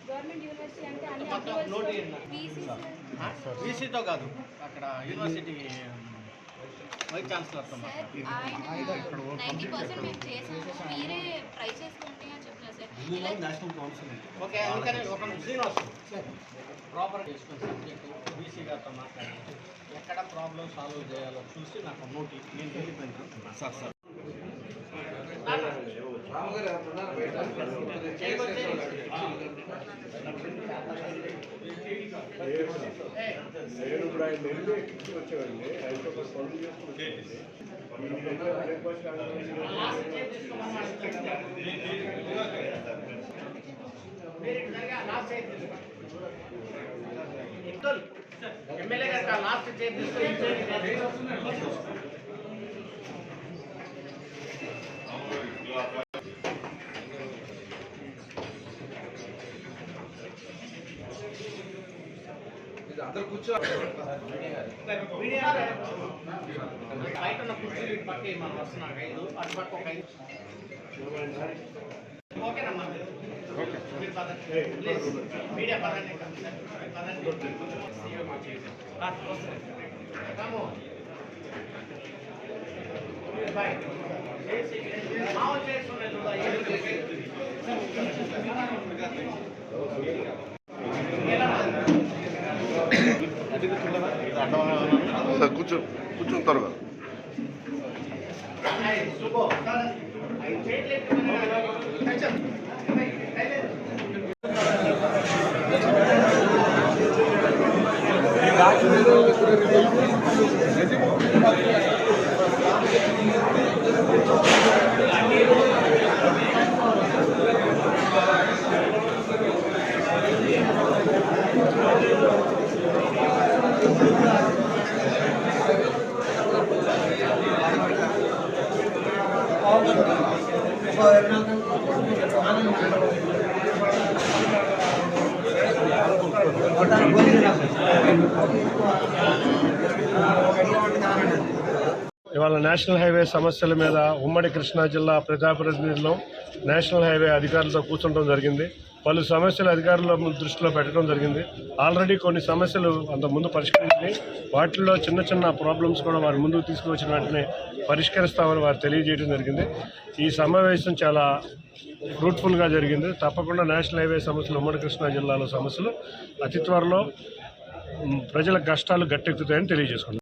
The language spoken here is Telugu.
గవర్నమెంట్ యూనివర్సిటీ అంటే వీసీతో కాదు, అక్కడ యూనివర్సిటీ వైస్ ఛాన్సలర్తో ఓకే. అందుకని ఒక శ్రీనివాస్ ప్రాపర్ చేసుకుని సబ్జెక్ట్ బీసీ గారితో మాట్లాడి ఎక్కడ ప్రాబ్లం సాల్వ్ చేయాలో చూసి నాకు నోటి నేను వెళ్ళిపోయినా సార్ సార్ ఎమ్మెల్యే గారు లాస్ట్ అందరు కూర్చో బయట ఉన్న కుర్చీలు పట్టి మనం వస్తున్నాం 5 అటు పక్క ఒక 5 ఓకేనమ్మా మీరు పదండి మీడియా పదండి బాయ్ మామూలు చేస్తున్నాయి కూర్చొని త్వరగా ఇవాళ నేషనల్ హైవే సమస్యల మీద ఉమ్మడి కృష్ణా జిల్లా ప్రజాప్రతినిధులు నేషనల్ హైవే అధికారులతో కూర్చోవడం జరిగింది. పలు సమస్యలు అధికారుల దృష్టిలో పెట్టడం జరిగింది. ఆల్రెడీ కొన్ని సమస్యలు అంతకుముందు పరిష్కరించినాయి. వాటిల్లో చిన్న చిన్న ప్రాబ్లమ్స్ కూడా వారి ముందుకు తీసుకువచ్చిన వెంటనే పరిష్కరిస్తామని వారు తెలియజేయడం జరిగింది. ఈ సమావేశం చాలా ఫ్రూట్ఫుల్గా జరిగింది. తప్పకుండా నేషనల్ హైవే సమస్యలు ఉమ్మడి కృష్ణా జిల్లాలో సమస్యలు అతి త్వరలో ప్రజల కష్టాలు గట్టెక్కుతాయని తెలియజేసుకున్నాం.